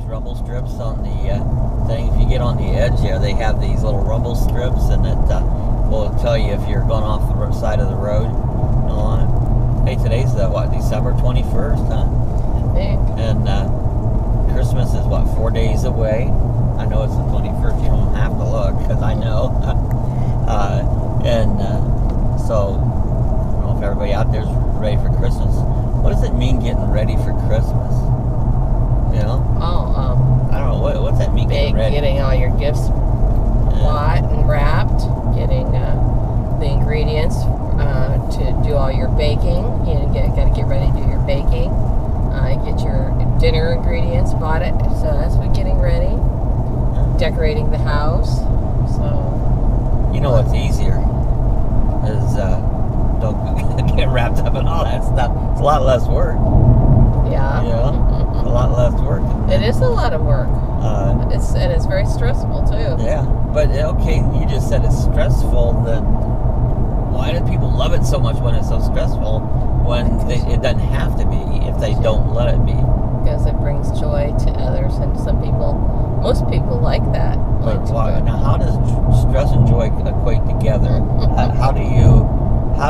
rumble strips on the thing. If you get on the edge there, they have these little rumble strips, and it will tell you if you're going off the side of the road. Hey, today's December 21st, huh? I think. And Christmas is 4 days away. I know it's the 21st. You don't have to look because I know. So I don't know if everybody out there's ready for Christmas. What does it mean getting ready for Christmas? You know? I don't know. What's that mean? Getting ready? Getting all your gifts bought and wrapped. Getting the ingredients to do all your baking. You got to get ready to do your baking. Get your dinner ingredients bought it. So that's what getting ready. Decorating the house. So you know what's easier is don't get wrapped up in all that stuff. It's a lot less work. Yeah. You know, a lot less work. It is a lot of work. It's very stressful too. Yeah, but okay, you just said it's stressful. Then why do people love it so much when it's so stressful? When it doesn't have to be if they don't let it be. Because it brings joy to others, and most people like that. But now, how does stress and joy equate together? How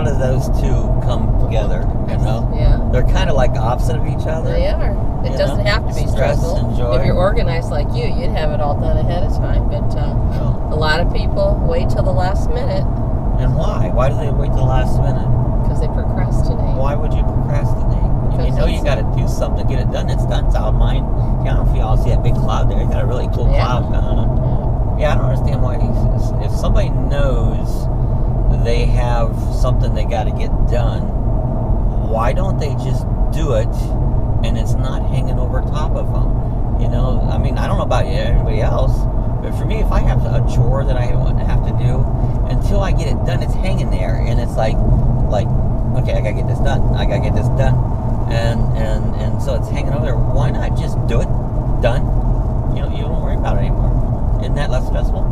do those two come together? You know, yeah, they're kind of like opposite of each other. They are. It doesn't have to be stress stressful. And joy. If you're organized like you'd have it all done ahead of time. But a lot of people wait till the last minute. And why? Why do they wait till the last minute? Because they procrastinate. Why would you procrastinate? If you know you got to do something to get it done, it's done. It's out of mind. I don't know if you all see that big cloud there. You got a really cool cloud going on. Yeah, I don't understand why. If somebody knows they have something they got to get done, why don't they just do it and it's not hanging over top of them? You know, I mean, I don't know about everybody else, but for me, if I have a chore that I have to do, until I get it done, it's hanging there, and it's like, okay, I gotta get this done. I gotta get this done, and so it's hanging over there. Why not just do it? Done. You don't worry about it anymore. Isn't that less stressful?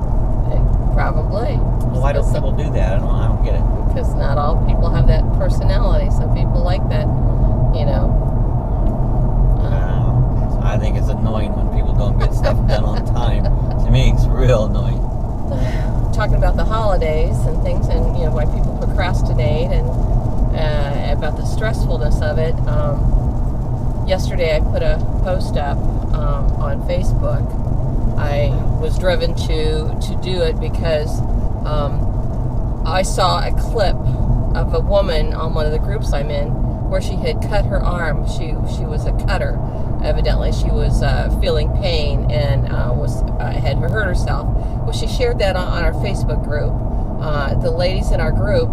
Probably. Well, why don't people do that? I don't get it. Because not all people have that personality. Some people like that, you know. I think it's annoying when people don't get stuff done on time. To me, it's real annoying. Talking about the holidays and things, and why people procrastinate, and about the stressfulness of it. Yesterday, I put a post up on Facebook. I was driven to do it because I saw a clip of a woman on one of the groups I'm in where she had cut her arm. She was a cutter. Evidently, she was feeling pain and had hurt herself. Well, she shared that on our Facebook group. The ladies in our group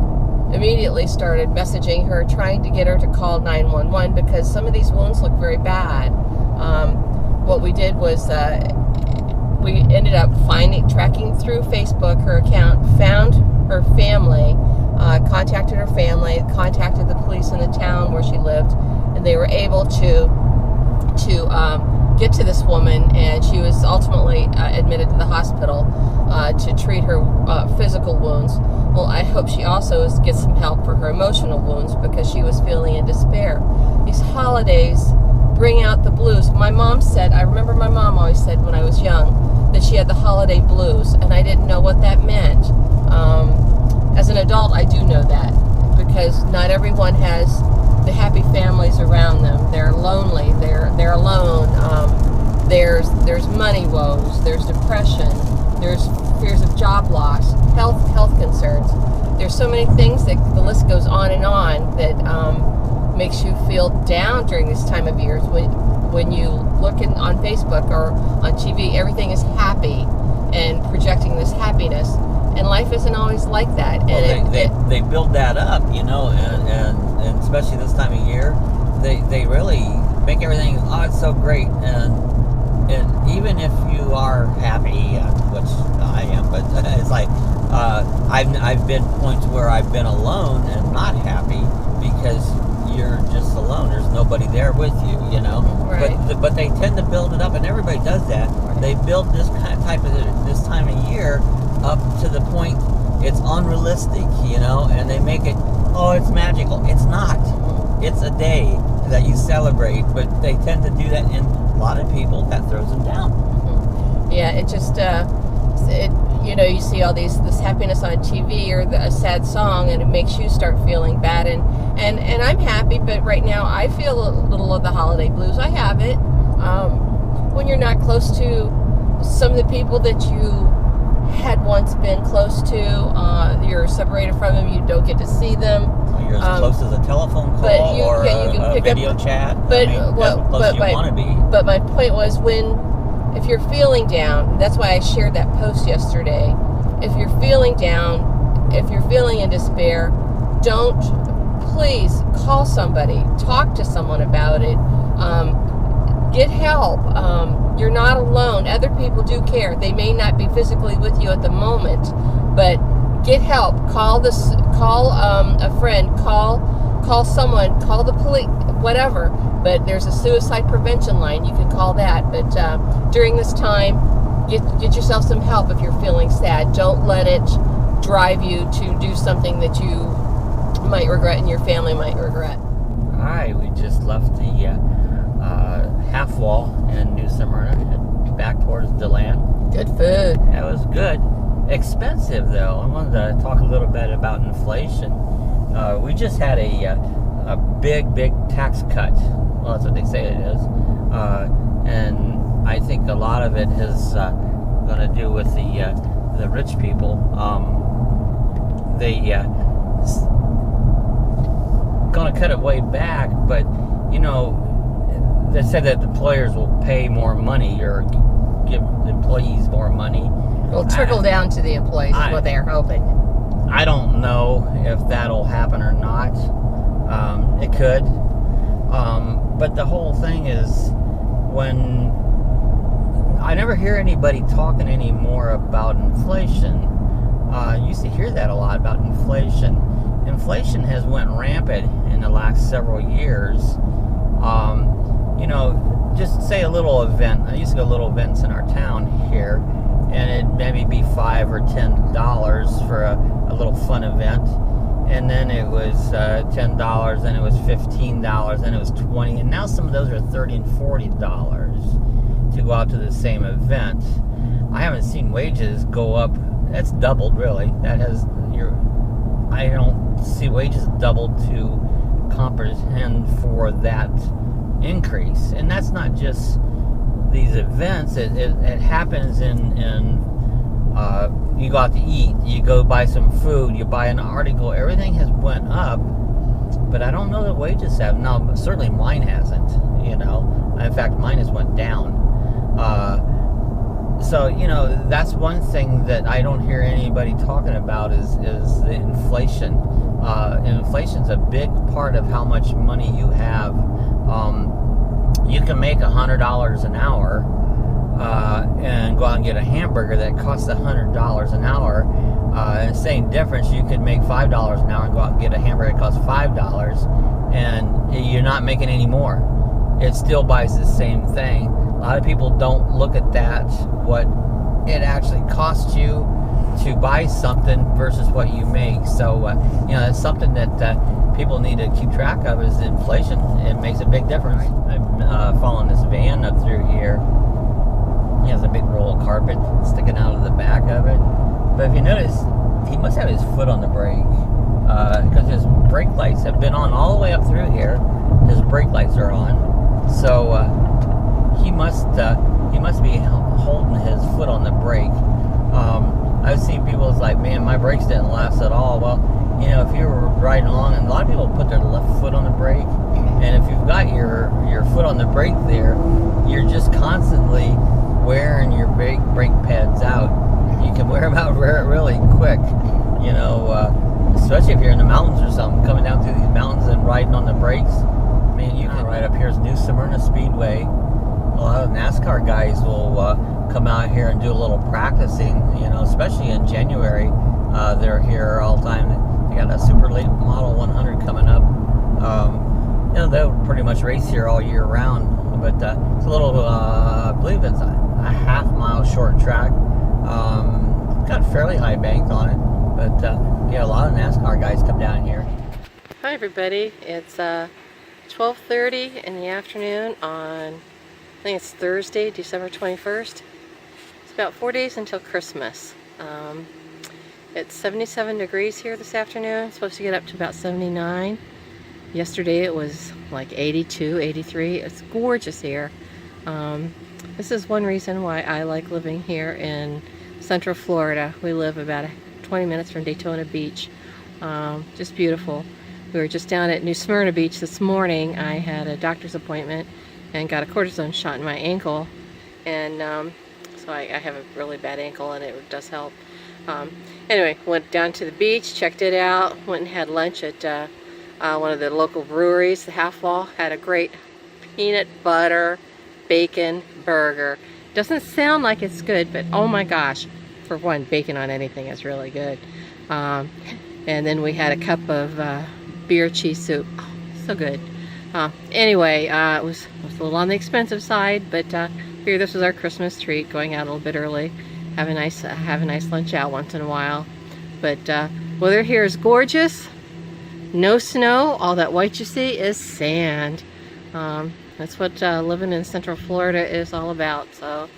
immediately started messaging her, trying to get her to call 911 because some of these wounds look very bad. What we did was we ended up tracking through Facebook her account, found her family, contacted her family, contacted the police in the town where she lived, and they were able to get to this woman, and she was ultimately admitted to the hospital to treat her physical wounds. Well, I hope she also gets some help for her emotional wounds because she was feeling in despair. These holidays bring out the blues. My mom said, I remember my mom always said when I was young that she had the holiday blues, and I didn't know what that meant. As an adult, I do know that because not everyone has the happy families around them. They're lonely. They're alone. There's money woes. There's depression. There's fears of job loss. Health concerns. There's so many things that the list goes on and on that makes you feel down during this time of year. When you look on Facebook or on TV, everything is happy and projecting this happiness, and life isn't always like that. Well, they build that up, and especially this time of year, they really make everything, it's so great, and even if you are happy, which I am, but it's like I've been points where I've been alone and not happy because you're just alone. There's nobody there with you, Right. But they tend to build it up, and everybody does that. Right. They build this this time of year up to the point it's unrealistic, and they make it, it's magical. It's not. It's a day that you celebrate, but they tend to do that, and lot of people, that throws them down. Mm-hmm. Yeah, it just, you see all this happiness on TV or a sad song, and it makes you start feeling bad. And I'm happy, but right now I feel a little of the holiday blues. I have it. When you're not close to some of the people that you had once been close to, you're separated from them, you don't get to see them. You're as close as a telephone call or a video chat. But that's as close as you want to be. But my point was, if you're feeling down, that's why I shared that post yesterday. If you're feeling down, if you're feeling in despair, please call somebody, talk to someone about it, get help. You're not alone. Other people do care. They may not be physically with you at the moment, but get help. Call a friend. Call someone. Call the police. Whatever. But there's a suicide prevention line. You can call that. But during this time, get yourself some help if you're feeling sad. Don't let it drive you to do something that you might regret and your family might regret. All right, we just left the half wall in New Smyrna and back towards DeLand. Good food. It was good. Expensive though. I wanted to talk a little bit about inflation. We just had a big tax cut. Well, that's what they say it is. And I think a lot of it is going to do with the rich people. They going to cut it way back, but they said that employers will pay more money or give employees more money. It'll trickle down to the employees is what they're hoping. I don't know if that'll happen or not. It could. But the whole thing is, when I never hear anybody talking anymore about inflation. I used to hear that a lot about inflation. Inflation has went rampant in the last several years. Just say a little event. I used to go to little events in our town here, and it'd maybe be $5 or $10 for a little fun event. And then it was $10, then it was $15, then it was $20, and now some of those are $30 and $40 to go out to the same event. I haven't seen wages go up. That's doubled, really. I don't see wages doubled to comprehend for that increase. And that's not just these events. It happens in you go out to eat, you go buy some food, you buy an article, everything has went up, but I don't know that wages have. No, certainly mine hasn't, In fact, mine has went down. So, that's one thing that I don't hear anybody talking about is the inflation. Inflation's a big part of how much money you have. You can make $100 an hour and go out and get a hamburger that costs $100 an hour. Same difference, you can make $5 an hour and go out and get a hamburger that costs $5, and you're not making any more. It still buys the same thing. A lot of people don't look at that, what it actually costs you to buy something versus what you make. So, it's something that people need to keep track of is inflation. It makes a big difference. I'm following this van up through here. He has a big roll of carpet sticking out of the back of it. But if you notice, he must have his foot on the brake because his brake lights have been on all the way up through here. His brake lights are on. So he must be holding his foot on the brake. I've seen people, it's like, man, my brakes didn't last at all. Well, if you were riding along, and a lot of people put their left foot on the brake, and if you've got your foot on the brake there, you're just constantly wearing your brake pads out. You can wear them out really quick, especially if you're in the mountains or something, coming down through these mountains and riding on the brakes. Man, you can right up here is New Smyrna Speedway. A lot of NASCAR guys will come out here and do a little practicing, especially in January. They're here all the time. They got a super late model 100 coming up. They'll pretty much race here all year round. But it's a little, I believe it's a half-mile short track. Got fairly high banks on it. But a lot of NASCAR guys come down here. Hi everybody. It's 12:30 in the afternoon on I think it's Thursday, December 21st. It's about 4 days until Christmas. It's 77 degrees here this afternoon. It's supposed to get up to about 79. Yesterday it was like 82, 83. It's gorgeous here. This is one reason why I like living here in Central Florida. We live about 20 minutes from Daytona Beach. Just beautiful. We were just down at New Smyrna Beach this morning. I had a doctor's appointment and got a cortisone shot in my ankle, and so I have a really bad ankle, and it does help. Anyway, went down to the beach, checked it out, went and had lunch at one of the local breweries, the Half Wall. Had a great peanut butter bacon burger. Doesn't sound like it's good, but oh my gosh, for one, bacon on anything is really good. And then we had a cup of beer cheese soup. Oh, so good. Anyway, it was a little on the expensive side, but here, this was our Christmas treat, going out a little bit early. Have a nice lunch out once in a while. But weather here is gorgeous. No snow. All that white you see is sand. That's what living in Central Florida is all about. So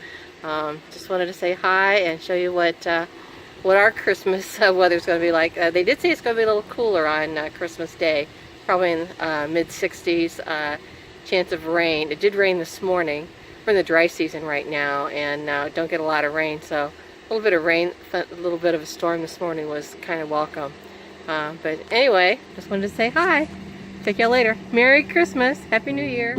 just wanted to say hi and show you what our Christmas weather's going to be like. They did say it's going to be a little cooler on Christmas Day, probably in mid-60s. Chance of rain. It did rain this morning. We're in the dry season right now, and don't get a lot of rain, so a little bit of rain, a little bit of a storm this morning was kind of welcome. But anyway, just wanted to say hi. Take y'all later. Merry Christmas. Happy New Year.